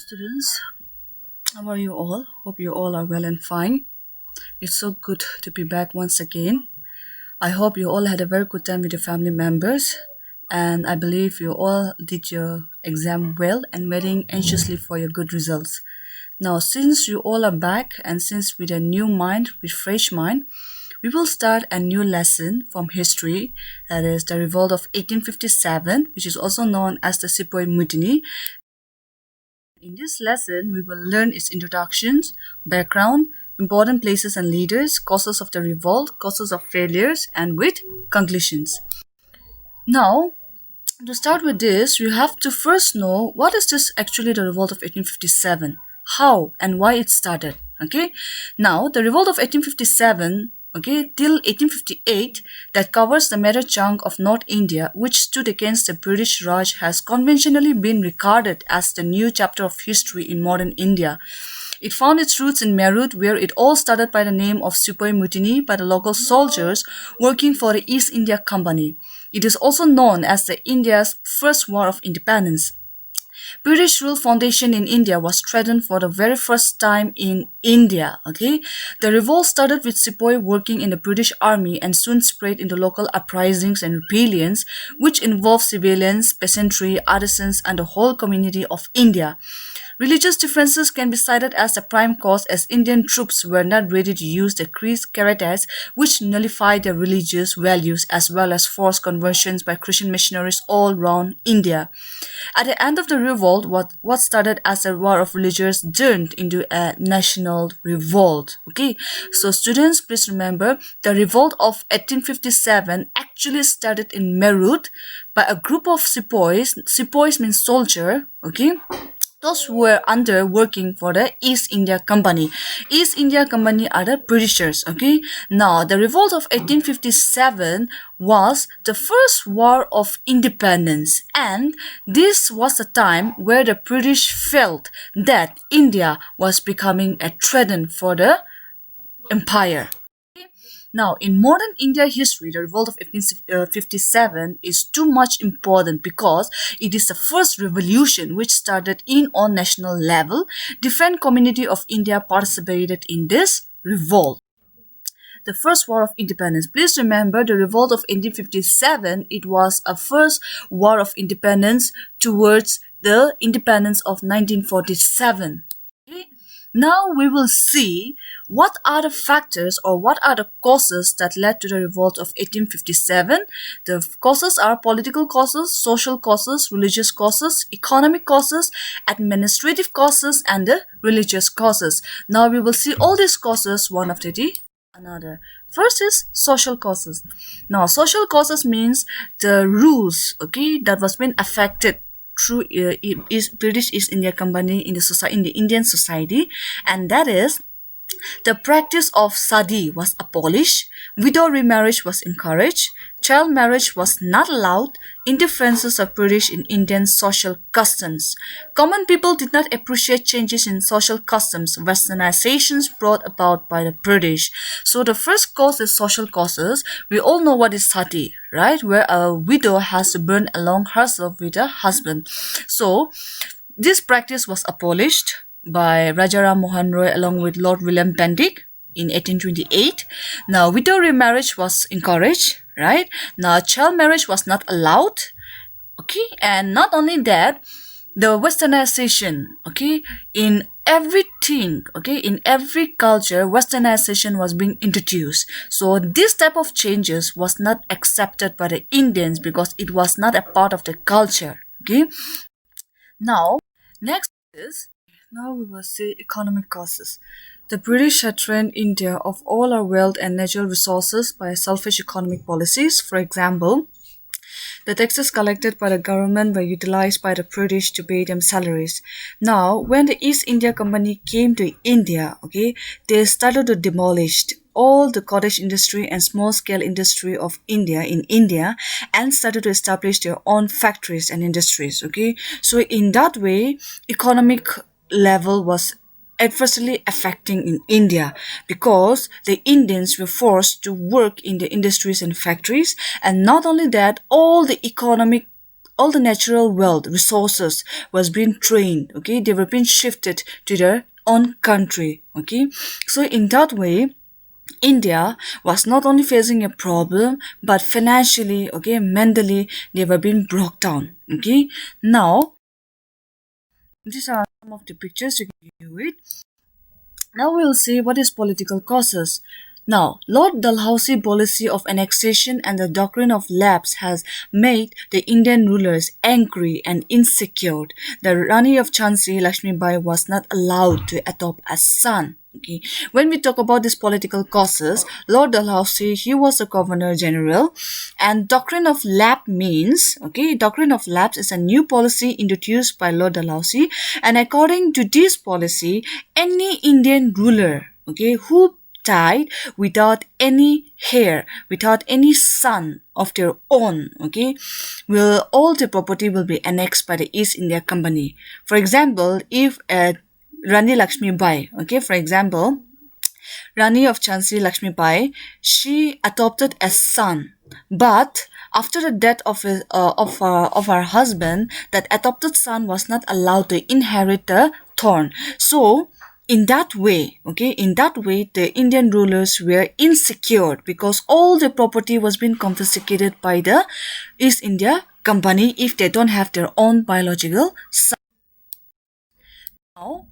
Students, how are you all? Hope you all are well and fine. It's so good to be back once again. I hope you all had a very good time with your family members, and I believe you all did your exam well and waiting anxiously for your good results. Now, since you all are back and since with a new mind, with fresh mind, we will start a new lesson from history, that is the Revolt of 1857, which is also known as the Sepoy Mutiny. In this lesson, we will learn its introductions, background, important places and leaders, causes of the revolt, causes of failures, and with conclusions. Now, to start with this, you have to first know what is this actually the revolt of 1857, how and why it started. Okay, now the revolt of 1857 till 1858 that covers the major chunk of North India which stood against the British Raj has conventionally been regarded as the new chapter of history in modern India. It found its roots in Meerut, where it all started by the name of Sepoy Mutiny by the local soldiers working for the East India Company. It is also known as the India's first war of independence. British rule foundation in India was threatened for the very first time in India. The revolt started with Sepoy working in the British army and soon spread into local uprisings and rebellions, which involved civilians, peasantry, artisans, and the whole community of India. Religious differences can be cited as the prime cause, as Indian troops were not ready to use the creed caritas, which nullified their religious values, as well as forced conversions by Christian missionaries all around India. At the end of the revolt, what started as a war of religions turned into a national revolt. So students, please remember, the revolt of 1857 actually started in Meerut by a group of sepoys. Sepoys means soldier. Those who were working for the East India Company. East India Company are the Britishers. Now, the revolt of 1857 was the first war of independence, and this was the time where the British felt that India was becoming a threat for the empire. Now, in modern India history, the revolt of 1857 is too much important because it is the first revolution which started in on national level. Different community of India participated in this revolt. The first war of independence. Please remember the revolt of 1857, it was a first war of independence towards the independence of 1947. Now we will see what are the factors or what are the causes that led to the revolt of 1857. The causes are political causes, social causes, religious causes, economic causes, administrative causes, and the religious causes. Now we will see all these causes one after the another. First is social causes. Now social causes means the rules that was being affected through British East India Company in the Indian society, and that is the practice of sati was abolished, widow remarriage was encouraged, child marriage was not allowed, interferences of British in Indian social customs. Common people did not appreciate changes in social customs, westernizations brought about by the British. So the first cause is social causes. We all know what is sati, right? Where a widow has to burn along herself with her husband. So this practice was abolished by Raja Ram Mohan Roy along with Lord William Bentinck in 1828. Now, widow remarriage was encouraged, right? Now, child marriage was not allowed, and not only that, the westernization, in everything, in every culture, westernization was being introduced. So, this type of changes was not accepted by the Indians because it was not a part of the culture, Now, next is now we will see economic causes. The British had drained India of all our wealth and natural resources by selfish economic policies. For example, the taxes collected by the government were utilized by the British to pay them salaries. Now, when the East India Company came to India, they started to demolish all the cottage industry and small-scale industry of India in India and started to establish their own factories and industries. So in that way, economic level was adversely affecting in India because the Indians were forced to work in the industries and factories, and not only that, all the economic all the natural wealth resources was being trained, okay, they were being shifted to their own country, okay. So in that way, India was not only facing a problem, but financially, okay, mentally, they were being brought down, okay. Now, these are some of the pictures you can view it. Now we will see what is political causes. Now, Lord Dalhousie policy of annexation and the doctrine of lapse has made the Indian rulers angry and insecure. The Rani of Jhansi, Lakshmi Bai, was not allowed to adopt a son. Okay. When we talk about these political causes, Lord Dalhousie, he was the Governor General, and doctrine of lapse means, okay, doctrine of lapse is a new policy introduced by Lord Dalhousie, and according to this policy, any Indian ruler, okay, who died without any heir, without any son of their own, okay, will all the property will be annexed by the East India Company. For example, if Rani Lakshmi Bai, okay, for example, Rani of Jhansi Lakshmi Bai, she adopted a son, but after the death of her husband, that adopted son was not allowed to inherit the throne. So in that way, okay, in that way, the Indian rulers were insecure because all the property was being confiscated by the East India Company if they don't have their own biological son. Now,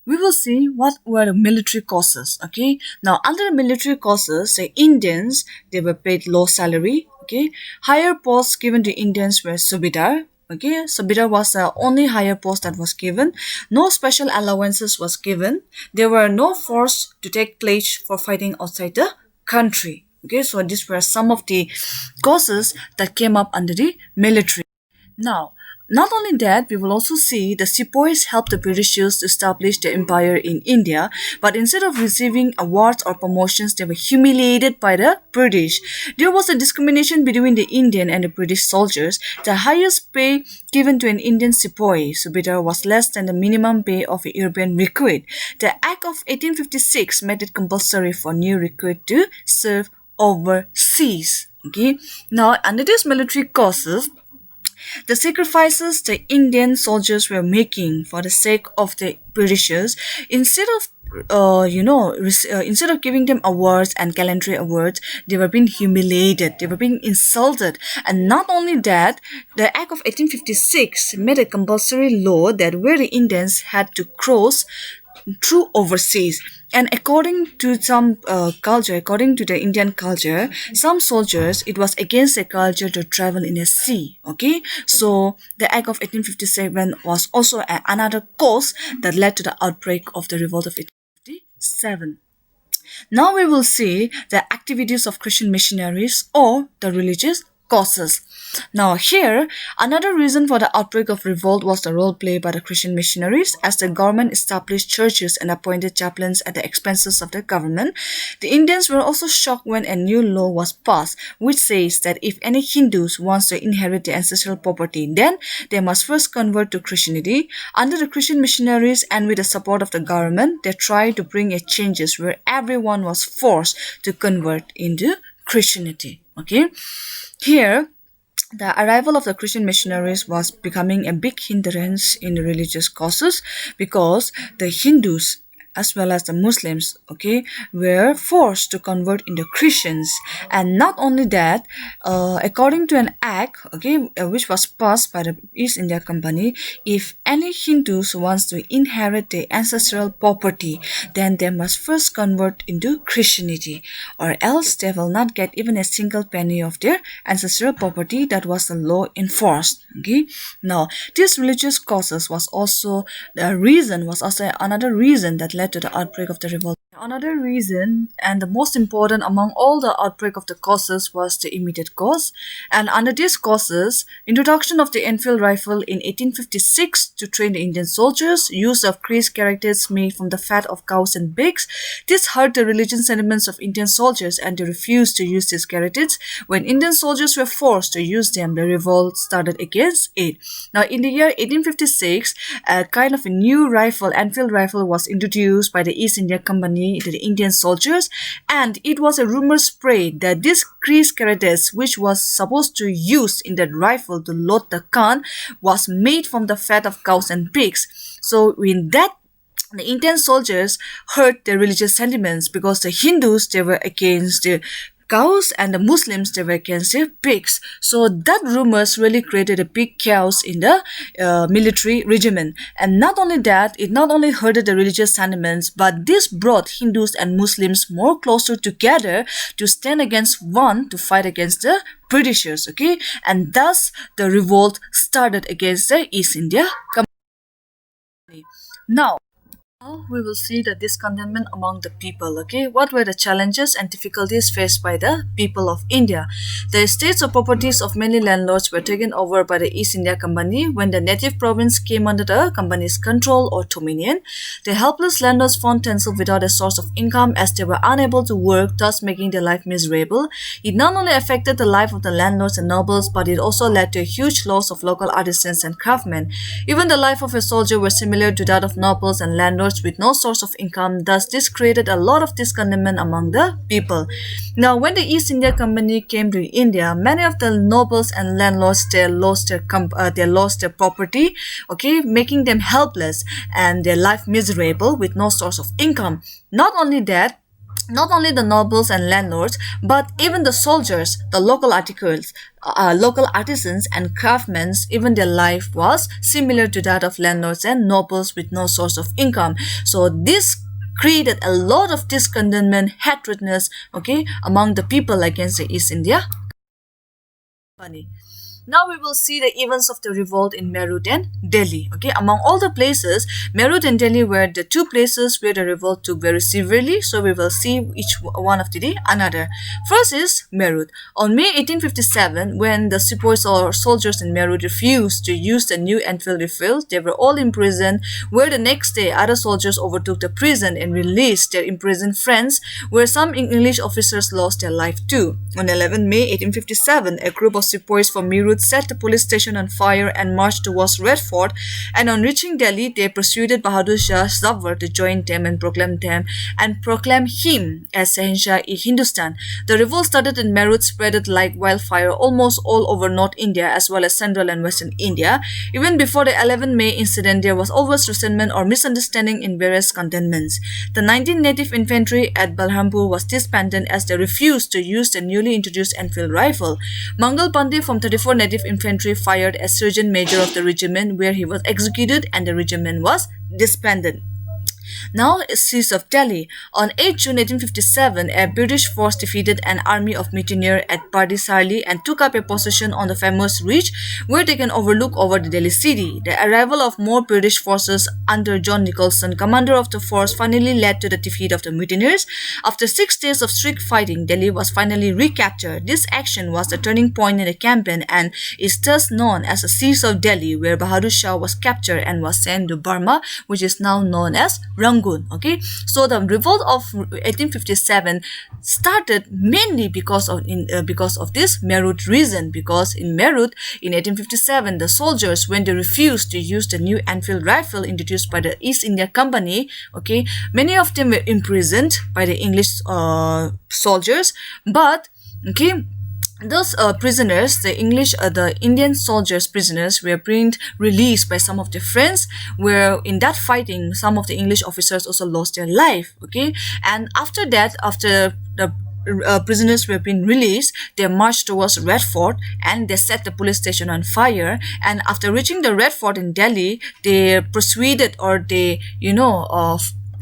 we will see what were the military causes, okay. Now, under the military causes, the Indians, they were paid low salary, okay. Higher posts given to Indians were subedar, okay. Subedar was the only higher post that was given. No special allowances was given. There were no force to take pledge for fighting outside the country, okay. So these were some of the causes that came up under the military. Now, not only that, we will also see the Sepoys helped the Britishers to establish the empire in India, but instead of receiving awards or promotions, they were humiliated by the British. There was a discrimination between the Indian and the British soldiers. The highest pay given to an Indian Sepoy, subedar, was less than the minimum pay of a European recruit. The Act of 1856 made it compulsory for new recruits to serve overseas. Okay. Now, under these military causes, the sacrifices the Indian soldiers were making for the sake of the Britishers, instead of instead of giving them awards and gallantry awards, they were being humiliated, they were being insulted. And not only that, the Act of 1856 made a compulsory law that where the Indians had to cross through overseas. And according to some culture, according to the Indian culture, some soldiers, it was against their culture to travel in a sea, okay. So the Act of 1857 was also another cause that led to the outbreak of the Revolt of 1857. Now we will see the activities of Christian missionaries or the religious causes. Now here, another reason for the outbreak of revolt was the role played by the Christian missionaries, as the government established churches and appointed chaplains at the expenses of the government. The Indians were also shocked when a new law was passed, which says that if any Hindus wants to inherit the ancestral property, then they must first convert to Christianity. Under the Christian missionaries and with the support of the government, they tried to bring a changes where everyone was forced to convert into Christianity. Okay, here, the arrival of the Christian missionaries was becoming a big hindrance in the religious causes, because the Hindus as well as the Muslims, okay, were forced to convert into Christians. And not only that, according to an act, okay, which was passed by the East India Company, if any Hindus wants to inherit the ancestral property, then they must first convert into Christianity, or else they will not get even a single penny of their ancestral property. That was the law enforced. Okay, now this religious causes was also another reason that led to the outbreak of the revolt. Another reason, and the most important among all the outbreak of the causes, was the immediate cause. And under these causes, introduction of the Enfield rifle in 1856 to train the Indian soldiers, use of grease carrots made from the fat of cows and pigs. This hurt the religious sentiments of Indian soldiers, and they refused to use these carrots. When Indian soldiers were forced to use them, the revolt started against it. Now, in the year 1856, a kind of a new rifle, Enfield rifle, was introduced by the East India Company Mutiny, the Indian soldiers, and it was a rumor spread that this grease carrots, which was supposed to use in that rifle to load the gun, was made from the fat of cows and pigs. So in that, the Indian soldiers hurt their religious sentiments because the Hindus, they were against the cows and the Muslims, they were against the pigs. So that rumors really created a big chaos in the military regiment. And not only that, it not only hurted the religious sentiments, but this brought Hindus and Muslims more closer together to stand against one to fight against the Britishers, okay? And thus the revolt started against the East India Company. Now we will see the discontentment among the people, okay? What were the challenges and difficulties faced by the people of India? The estates or properties of many landlords were taken over by the East India Company when the native province came under the company's control or dominion. The helpless landlords found themselves without a source of income as they were unable to work, thus making their life miserable. It not only affected the life of the landlords and nobles, but it also led to a huge loss of local artisans and craftsmen. Even the life of a soldier was similar to that of nobles and landlords with no source of income. Thus, this created a lot of discontentment among the people. Now, when the East India Company came to India, many of the nobles and landlords, they lost their property, okay, making them helpless and their life miserable with no source of income. Not only that, not only the nobles and landlords, but even the soldiers, the local artisans and craftsmen, even their life was similar to that of landlords and nobles with no source of income. So this created a lot of discontentment, hatredness, okay, among the people against the East India Company. Now we will see the events of the revolt in Meerut and Delhi. Okay, among all the places, Meerut and Delhi were the two places where the revolt took very severely. So we will see each one of the another. First is Meerut. On May 1857, when the Sepoys or soldiers in Meerut refused to use the new Enfield rifles, they were all imprisoned. Where the next day, other soldiers overtook the prison and released their imprisoned friends, where some English officers lost their life too. On 11 May 1857, a group of Sepoys from Meerut set the police station on fire and marched towards Red Fort, and on reaching Delhi, they persuaded Bahadur Shah Zafar to join them and proclaim him as Sehenshah-e Hindustan. The revolt started in Meerut, spread like wildfire almost all over North India as well as Central and Western India. Even before the 11 May incident, there was always resentment or misunderstanding in various cantonments. The 19th Native Infantry at Balrampur was disbanded as they refused to use the newly introduced Enfield rifle. Mangal Pandey from 34 Native Infantry fired as Sergeant Major of the regiment, where he was executed and the regiment was disbanded. Now, siege of Delhi. On 8 June 1857, a British force defeated an army of mutineers at Pardisarli and took up a position on the famous ridge where they can overlook over the Delhi city. The arrival of more British forces under John Nicholson, commander of the force, finally led to the defeat of the mutineers. After 6 days of strict fighting, Delhi was finally recaptured. This action was the turning point in the campaign and is thus known as the Siege of Delhi, where Bahadur Shah was captured and was sent to Burma, which is now known as Rangoon. Okay, so the revolt of 1857 started mainly because of this Meerut reason. Because in Meerut in 1857, the soldiers, when they refused to use the new Enfield rifle introduced by the East India Company, okay, many of them were imprisoned by the English soldiers, but okay, those prisoners, the Indian soldiers prisoners, were being released by some of their friends, where in that fighting, some of the English officers also lost their life, okay? And after that, after the prisoners were being released, they marched towards Red Fort and they set the police station on fire. And after reaching the Red Fort in Delhi, they persuaded or they,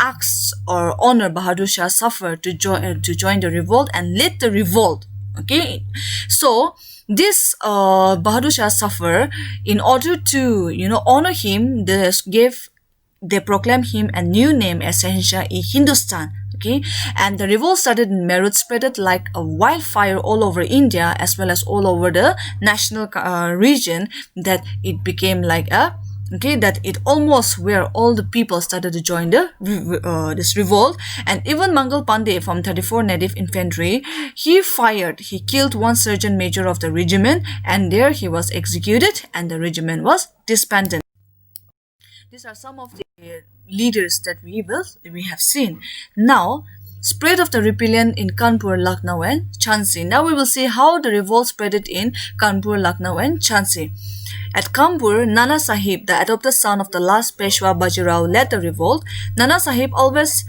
asked or honored Bahadur Shah Zafar to join the revolt and lead the revolt. Okay, so this Bahadur Shah Zafar, in order to honor him, they proclaimed him a new name as Sehenshah-e Hindustan. Okay, and the revolt started in Meerut, spread like a wildfire all over India as well as all over the national region, that it became like a that it almost where all the people started to join the this revolt. And even Mangal Pandey from 34 Native Infantry, he killed one sergeant major of the regiment, and there he was executed and the regiment was disbanded. these are some of the leaders that we have seen. Now, spread of the rebellion in Kanpur, Lucknow, and Jhansi. Now we will see how the revolt spreaded in Kanpur, Lucknow, and Jhansi. At Kanpur, Nana Sahib, the adopted son of the last Peshwa Bajirao, led the revolt. Nana Sahib always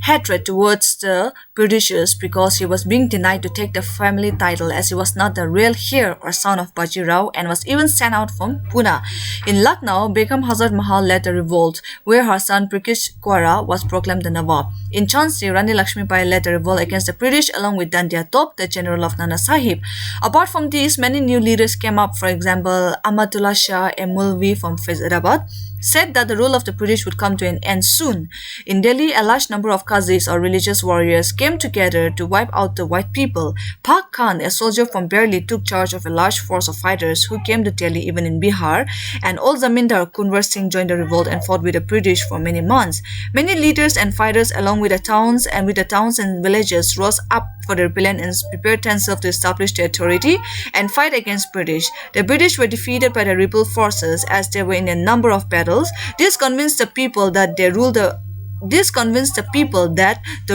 hatred towards the Britishers because he was being denied to take the family title as he was not the real heir or son of Bajirao and was even sent out from Pune. In Lucknow, Begum Hazrat Mahal led the revolt where her son Prakash Kaura was proclaimed the Nawab. In Jhansi, Rani Lakshmi Bai led the revolt against the British along with Dandiya Top, the general of Nana Sahib. Apart from these, many new leaders came up. For example, Ahmadullah Shah, a Mulvi from Faizabad, said that the rule of the British would come to an end soon. In Delhi, a large number of Qazis or religious warriors came together to wipe out the white people. Pak Khan, a soldier from Bareilly, took charge of a large force of fighters who came to Delhi even in Bihar, and old Zamindar Kunwar Singh joined the revolt and fought with the British for many months. Many leaders and fighters along with the towns and villages rose up for the rebellion and prepared themselves to establish their authority and fight against British. The British were defeated by the rebel forces as they were in a number of battles. This convinced the people that the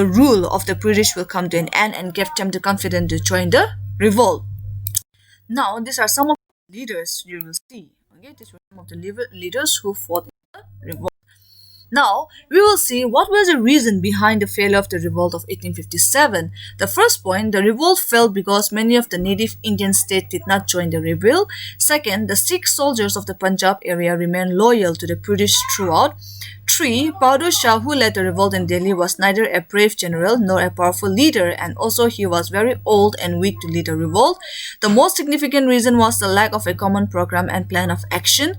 rule of the British will come to an end and gave them the confidence to join the revolt. Now, these are some of the leaders you will see. Okay, these were some of the leaders who fought in the revolt. Now, we will see what was the reason behind the failure of the revolt of 1857. The first point, the revolt failed because many of the native Indian states did not join the rebel. Second, the Sikh soldiers of the Punjab area remained loyal to the British throughout. 3. Bahadur Shah, who led the revolt in Delhi, was neither a brave general nor a powerful leader, and also he was very old and weak to lead a revolt. The most significant reason was the lack of a common program and plan of action.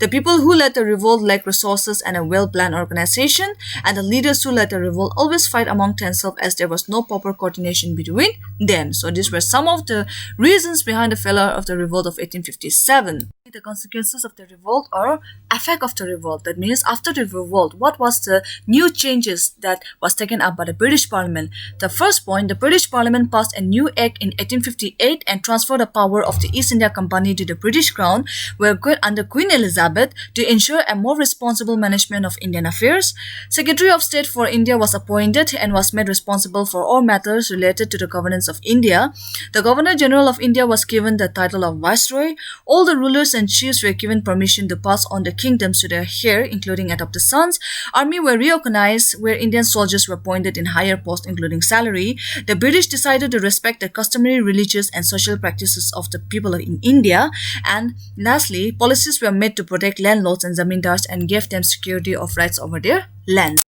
The people who led the revolt lacked resources and a well-planned organization, and the leaders who led the revolt always fight among themselves as there was no proper coordination between them. So these were some of the reasons behind the failure of the revolt of 1857. The consequences of the revolt or effect of the revolt. That means after the revolt, what was the new changes that was taken up by the British Parliament? The first point, the British Parliament passed a new act in 1858 and transferred the power of the East India Company to the British Crown, where under Queen Elizabeth to ensure a more responsible management of Indian affairs. Secretary of State for India was appointed and was made responsible for all matters related to the governance of India. The Governor General of India was given the title of Viceroy. All the rulers and chiefs were given permission to pass on the kingdoms to their heir, including adopted sons. Army were reorganized, where Indian soldiers were appointed in higher posts, including salary. The British decided to respect the customary religious and social practices of the people in India. And lastly, policies were made to protect landlords and zamindars and gave them security of rights over their lands.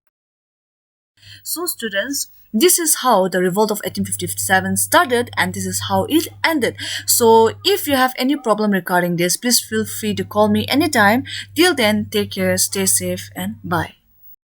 So students, this is how the revolt of 1857 started and this is how it ended. So if you have any problem regarding this, please feel free to call me anytime. Till then, take care, stay safe and bye.